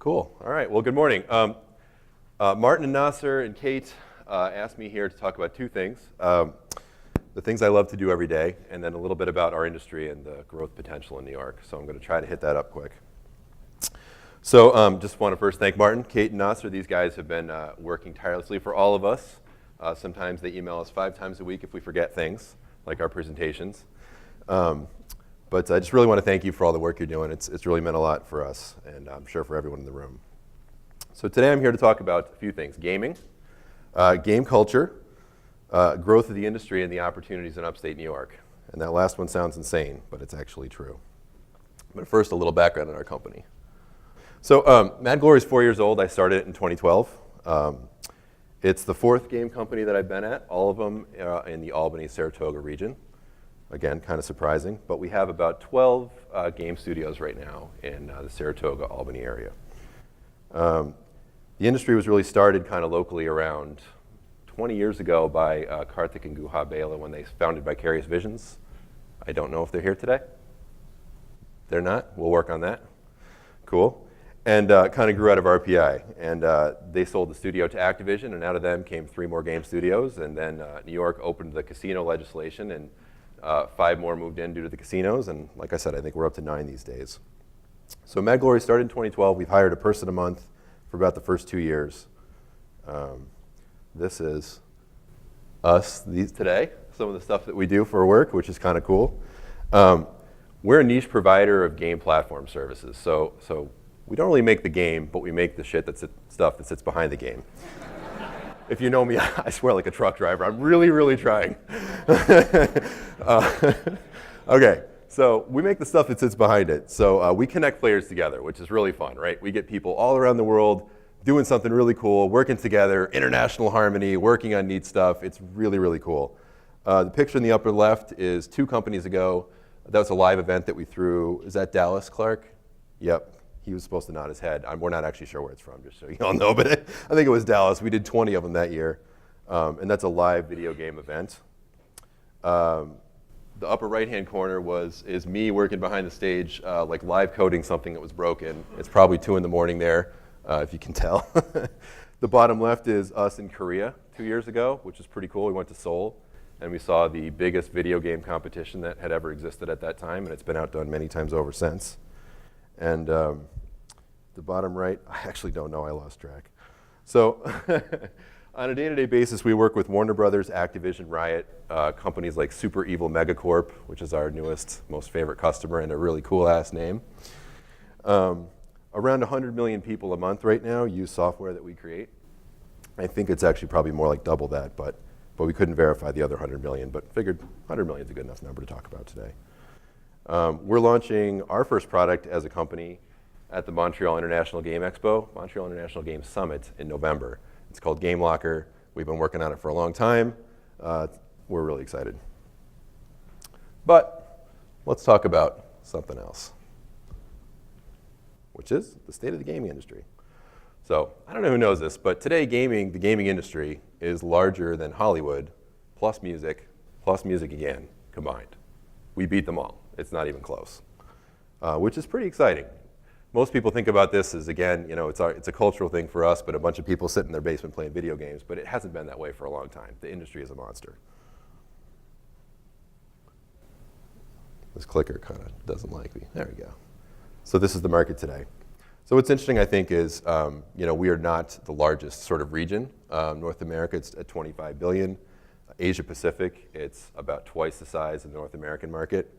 Cool. All right. Well, good morning. Martin and Nasser and Kate asked me here to talk about two things. The things I love to do every day, and then a little bit about our industry and the growth potential in New York. So I'm going to try to hit that up quick. So just want to first thank Martin, Kate, and Nasser. These guys have been working tirelessly for all of us. Sometimes they email us 5 times a week if we forget things, like our presentations. But I just really want to thank you for all the work you're doing. It's really meant a lot for us, and I'm sure for everyone in the room. So today I'm here to talk about a few things: gaming, game culture, growth of the industry, and the opportunities in upstate New York. And that last one sounds insane, but it's actually true. But first, a little background on our company. So MadGlory is 4 years old. I started it in 2012. It's the 4th game company that I've been at, all of them in the Albany-Saratoga region. Again, kind of surprising, but we have about 12 game studios right now in the Saratoga-Albany area. The industry was really started kind of locally around 20 years ago by Karthik and Guha Bela when they founded Vicarious Visions. I don't know if they're here today. They're not? We'll work on that. Cool. And kind of grew out of RPI. And they sold the studio to Activision, and out of them came 3 more game studios. And then New York opened the casino legislation, and 5 more moved in due to the casinos, and like I said, I think we're up to 9 these days. So MadGlory started in 2012. We've hired a person a month for about the first 2 years. This is us today, some of the stuff that we do for work, which is kind of cool. We're a niche provider of game platform services. So we don't really make the game, but we make the stuff that sits behind the game. If you know me, I swear like a truck driver. I'm really, really trying. Okay, so we make the stuff that sits behind it. So we connect players together, which is really fun, right? We get people all around the world doing something really cool, working together, international harmony, working on neat stuff. It's really, really cool. The picture in the upper left is 2 companies ago. That was a live event that we threw. Is that Dallas, Clark? Yep. He was supposed to nod his head. We're not actually sure where it's from, just so you all know, but I think it was Dallas. We did 20 of them that year, and that's a live video game event. The upper right-hand corner is me working behind the stage, like live coding something that was broken. It's probably 2 in the morning there, if you can tell. The bottom left is us in Korea 2 years ago, which is pretty cool. We went to Seoul, and we saw the biggest video game competition that had ever existed at that time, and it's been outdone many times over since. And the bottom right, I actually don't know, I lost track. So on a day-to-day basis, we work with Warner Brothers, Activision, Riot, companies like Super Evil Megacorp, which is our newest, most favorite customer and a really cool-ass name. Around 100 million people a month right now use software that we create. I think it's actually probably more like double that, but we couldn't verify the other 100 million, but figured 100 million is a good enough number to talk about today. We're launching our first product as a company at the Montreal International Game Expo, Montreal International Game Summit in November. It's called Game Locker. We've been working on it for a long time. We're really excited. But let's talk about something else, which is the state of the gaming industry. So I don't know who knows this, but today the gaming industry is larger than Hollywood, plus music again, combined. We beat them all. It's not even close, which is pretty exciting. Most people think about this as, again, it's a cultural thing for us, but a bunch of people sit in their basement playing video games, but it hasn't been that way for a long time. The industry is a monster. This clicker kind of doesn't like me. There we go. So this is the market today. So what's interesting, I think, is we are not the largest sort of region. North America, it's at 25 billion. Asia Pacific, it's about twice the size of the North American market.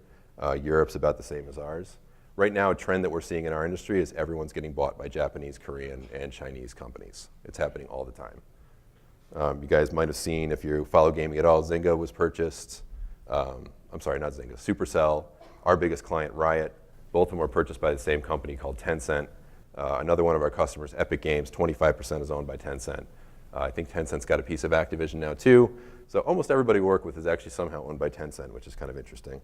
Europe's about the same as ours. Right now, a trend that we're seeing in our industry is everyone's getting bought by Japanese, Korean, and Chinese companies. It's happening all the time. You guys might have seen, if you follow gaming at all, Zynga was purchased. I'm sorry, not Zynga, Supercell. Our biggest client, Riot. Both of them were purchased by the same company called Tencent. Another one of our customers, Epic Games, 25% is owned by Tencent. I think Tencent's got a piece of Activision now too. So almost everybody we work with is actually somehow owned by Tencent, which is kind of interesting.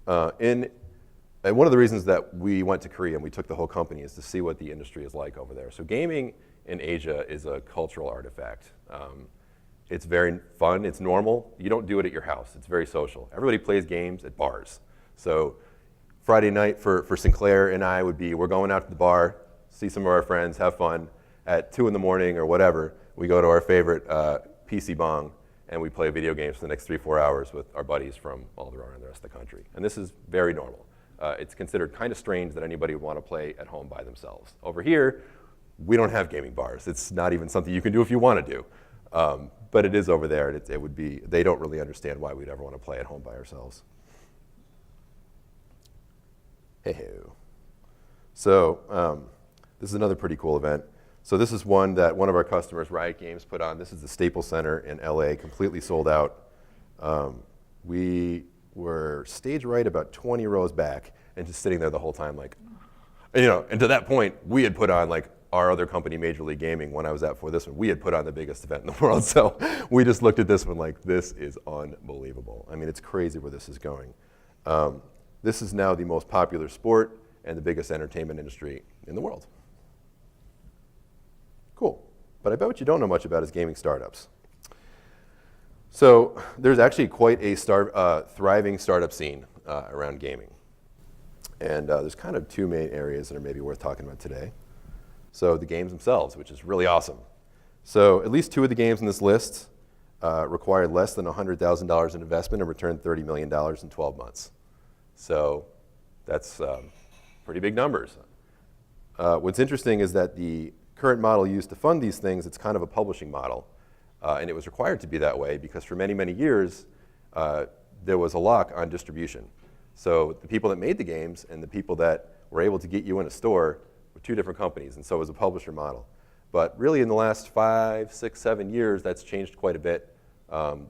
And one of the reasons that we went to Korea and we took the whole company is to see what the industry is like over there. So gaming in Asia is a cultural artifact. It's very fun, it's normal. You don't do it at your house, it's very social. Everybody plays games at bars. So Friday night for Sinclair and I would be, we're going out to the bar, see some of our friends, have fun. At 2 in the morning or whatever, we go to our favorite PC bong, and we play video games for the next 3-4 hours with our buddies from all around the rest of the country. And this is very normal. It's considered kind of strange that anybody would want to play at home by themselves. Over here, we don't have gaming bars. It's not even something you can do if you want to do. But it is over there, and it would be, they don't really understand why we'd ever want to play at home by ourselves. Hey-ho. So this is another pretty cool event. So this is one that one of our customers, Riot Games, put on. This is the Staples Center in LA, completely sold out. We were stage right about 20 rows back and just sitting there the whole time like, and to that point, we had put on like our other company, Major League Gaming, when I was at for this one, we had put on the biggest event in the world. So we just looked at this one like, this is unbelievable. I mean, it's crazy where this is going. This is now the most popular sport and the biggest entertainment industry in the world. Cool. But I bet what you don't know much about is gaming startups. So there's actually quite a thriving startup scene around gaming. And there's kind of two main areas that are maybe worth talking about today. So the games themselves, which is really awesome. So at least 2 of the games in this list required less than $100,000 in investment and returned $30 million in 12 months. So that's pretty big numbers. What's interesting is that the current model used to fund these things, it's kind of a publishing model. And it was required to be that way because for many, many years, there was a lock on distribution. So the people that made the games and the people that were able to get you in a store were 2 different companies, and so it was a publisher model. But really in the last 5, 6, 7 years, that's changed quite a bit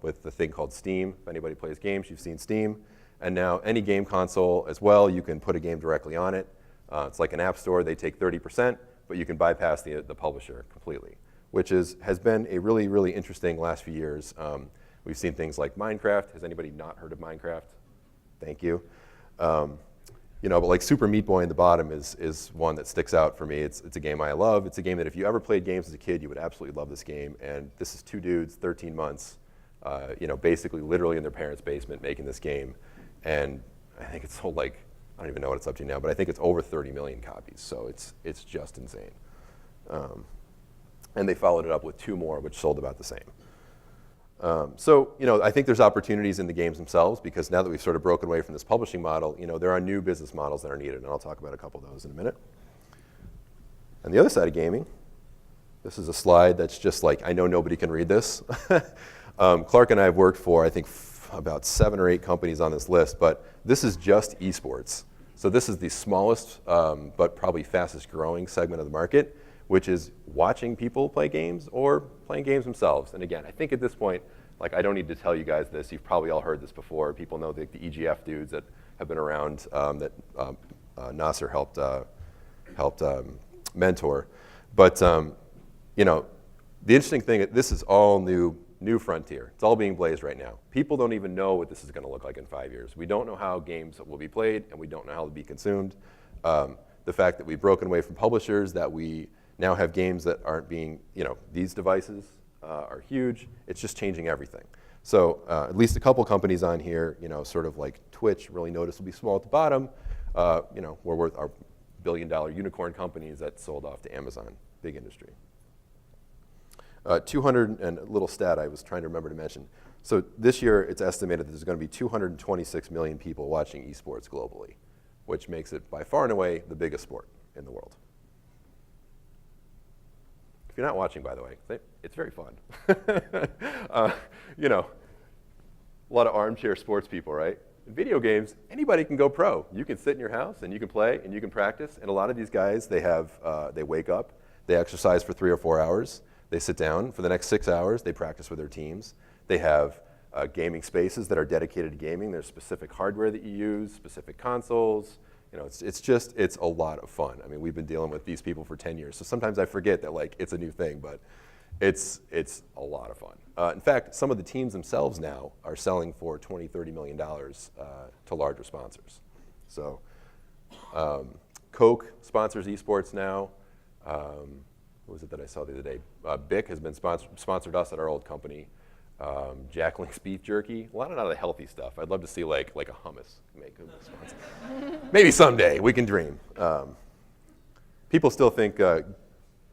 with the thing called Steam. If anybody plays games, you've seen Steam. And now any game console as well, you can put a game directly on it. It's like an app store. They take 30%, but you can bypass the publisher completely, which has been a really, really interesting last few years. We've seen things like Minecraft. Has anybody not heard of Minecraft? Thank you. But like Super Meat Boy in the bottom is one that sticks out for me. It's a game I love. It's a game that if you ever played games as a kid, you would absolutely love this game. And this is 2 dudes, 13 months, basically literally in their parents' basement making this game. And I think it's sold like, I don't even know what it's up to now, but I think it's over 30 million copies. So it's just insane. And they followed it up with 2 more, which sold about the same. I think there's opportunities in the games themselves because now that we've sort of broken away from this publishing model, there are new business models that are needed, and I'll talk about a couple of those in a minute. On the other side of gaming, this is a slide that's just like, I know nobody can read this. Clark and I have worked for, I think, about 7 or 8 companies on this list, but this is just esports. So this is the smallest, but probably fastest growing segment of the market, which is watching people play games or playing games themselves. And again, I think at this point, like I don't need to tell you guys this, you've probably all heard this before. People know the EGF dudes that have been around that Nasser helped mentor. But the interesting thing, this is all new frontier. It's all being blazed right now. People don't even know what this is going to look like in 5 years. We don't know how games will be played, and we don't know how they'll be consumed. The fact that we've broken away from publishers, that we now have games that aren't being, these devices are huge. It's just changing everything. So at least a couple companies on here, sort of like Twitch, really noticeably small at the bottom, we're worth our billion-dollar unicorn companies that sold off to Amazon, big industry. 200, and a little stat I was trying to remember to mention. So this year, it's estimated that there's going to be 226 million people watching esports globally, which makes it by far and away the biggest sport in the world. If you're not watching, by the way, it's very fun. A lot of armchair sports people, right? In video games, anybody can go pro. You can sit in your house and you can play and you can practice. And a lot of these guys, they wake up, they exercise for 3 or 4 hours, they sit down for the next 6 hours, they practice with their teams. They have gaming spaces that are dedicated to gaming. There's specific hardware that you use, specific consoles. It's a lot of fun. I mean, we've been dealing with these people for 10 years, so sometimes I forget that it's a new thing, but it's a lot of fun. In fact, some of the teams themselves now are selling for $20, $30 million to larger sponsors. So Coke sponsors esports now. What was it that I saw the other day? Bic has been sponsored us at our old company. Jack Link's beef jerky, a lot of the healthy stuff. I'd love to see like a hummus make a sponsor. Maybe someday we can dream. people still think, let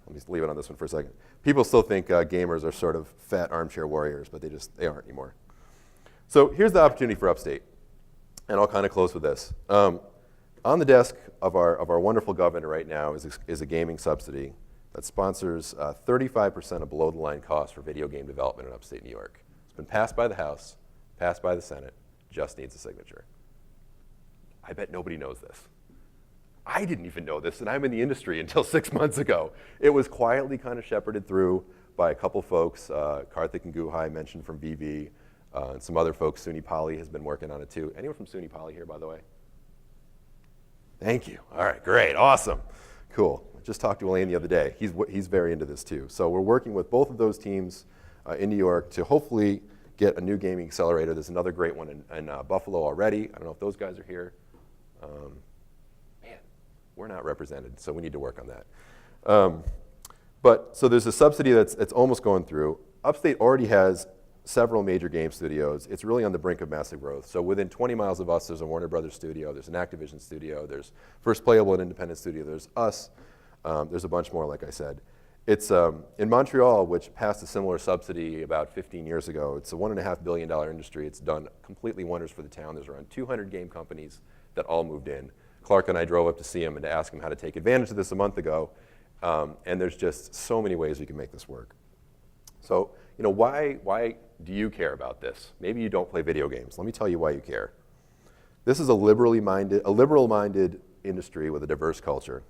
me just leave it on this one for a second. People still think gamers are sort of fat armchair warriors, but they aren't anymore. So here's the opportunity for Upstate, and I'll kind of close with this. On the desk of our wonderful governor right now is a gaming subsidy that sponsors 35% of below-the-line costs for video game development in upstate New York. It's been passed by the House, passed by the Senate, just needs a signature. I bet nobody knows this. I didn't even know this, and I'm in the industry until 6 months ago. It was quietly kind of shepherded through by a couple folks, Karthik and Guhai mentioned from VV, and some other folks. SUNY Poly has been working on it too. Anyone from SUNY Poly here, by the way? Thank you. All right, great, awesome, cool. I just talked to Elaine the other day. He's very into this too. So we're working with both of those teams in New York to hopefully get a new gaming accelerator. There's another great one in Buffalo already. I don't know if those guys are here. Man, we're not represented, so we need to work on that. So there's a subsidy that's almost going through. Upstate already has several major game studios. It's really on the brink of massive growth. So within 20 miles of us, there's a Warner Brothers studio, there's an Activision studio, there's First Playable and Independent Studio, there's us, there's a bunch more, like I said. It's in Montreal, which passed a similar subsidy about 15 years ago. It's a $1.5 billion industry. It's done completely wonders for the town. There's around 200 game companies that all moved in. Clark and I drove up to see him and to ask him how to take advantage of this a month ago. And there's just so many ways we can make this work. So, you know, why do you care about this? Maybe you don't play video games. Let me tell you why you care. This is a liberal-minded industry with a diverse culture.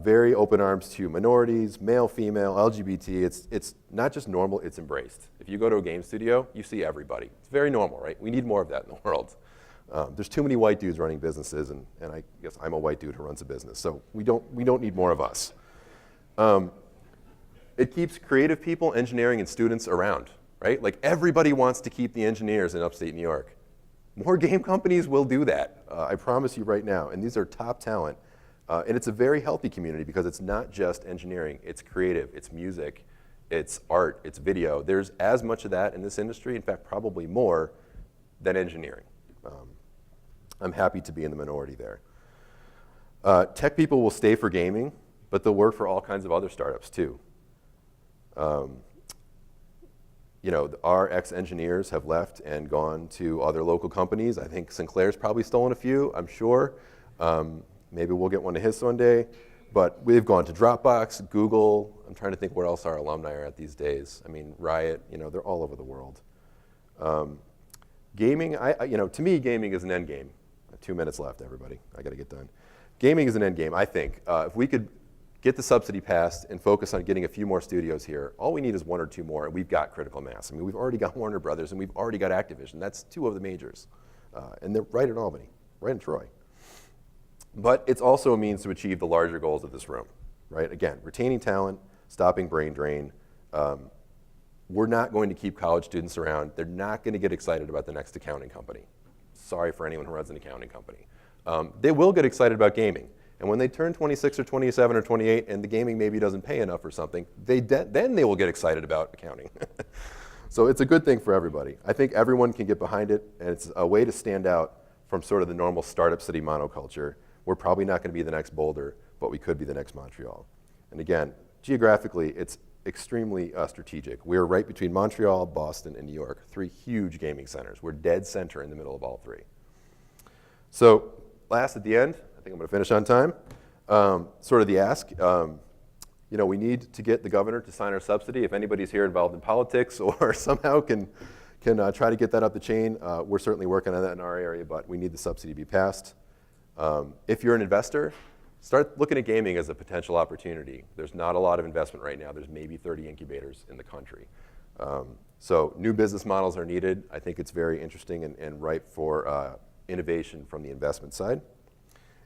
Very open arms to minorities, male, female, LGBT. It's not just normal, it's embraced. If you go to a game studio, you see everybody. It's very normal, right? We need more of that in the world. There's too many white dudes running businesses, and I guess I'm a white dude who runs a business, so we don't need more of us. It keeps creative people, engineering, and students around, right? Like everybody wants to keep the engineers in upstate New York. More game companies will do that, I promise you right now, and these are top talent. And it's a very healthy community because it's not just engineering, it's creative, it's music, it's art, it's video. There's as much of that in this industry, in fact, probably more than engineering. I'm happy to be in the minority there. Tech people will stay for gaming, but they'll work for all kinds of other startups too. You know, our ex-engineers have left and gone to other local companies. I think Sinclair's probably stolen a few, I'm sure. Maybe we'll get one of his one day. But we've gone to Dropbox, Google. I'm trying to think where else our alumni are at these days. I mean, Riot, you know, they're all over the world. Gaming, you know, to me, gaming is an end game. 2 minutes left, everybody. I got to get done. Gaming is an end game, I think. If we could get the subsidy passed and focus on getting a few more studios here, all we need is one or two more, and we've got critical mass. I mean, we've already got Warner Brothers, and we've already got Activision. That's two of the majors. And they're right in Albany, right in Troy. But it's also a means to achieve the larger goals of this room, right? Again, retaining talent, stopping brain drain. We're not going to keep college students around. They're not going to get excited about the next accounting company. Sorry for anyone who runs an accounting company. They will get excited about gaming. And when they turn 26 or 27 or 28 and the gaming maybe doesn't pay enough or something, then they will get excited about accounting. So it's a good thing for everybody. I think everyone can get behind it, and it's a way to stand out from sort of the normal startup city monoculture. We're probably not going to be the next Boulder, but we could be the next Montreal. And again, geographically, it's extremely strategic. We're right between Montreal, Boston, and New York, three huge gaming centers. We're dead center in the middle of all three. So last at the end, I think I'm going to finish on time, sort of the ask. You know, we need to get the governor to sign our subsidy. If anybody's here involved in politics or somehow can try to get that up the chain, we're certainly working on that in our area, but we need the subsidy to be passed. If you're an investor, start looking at gaming as a potential opportunity. There's not a lot of investment right now. There's maybe 30 incubators in the country. So new business models are needed. I think it's very interesting and ripe for innovation from the investment side.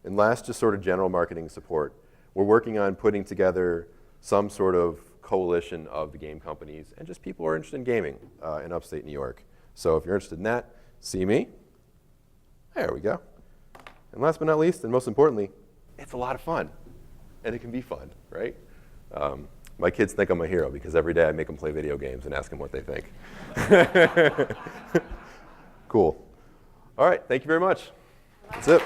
And last, just sort of general marketing support. We're working on putting together some sort of coalition of the game companies and just people who are interested in gaming in upstate New York. So if you're interested in that, see me. There we go. And last but not least, and most importantly, it's a lot of fun. And it can be fun, right? My kids think I'm a hero because every day I make them play video games and ask them what they think. Cool. All right, thank you very much. That's it.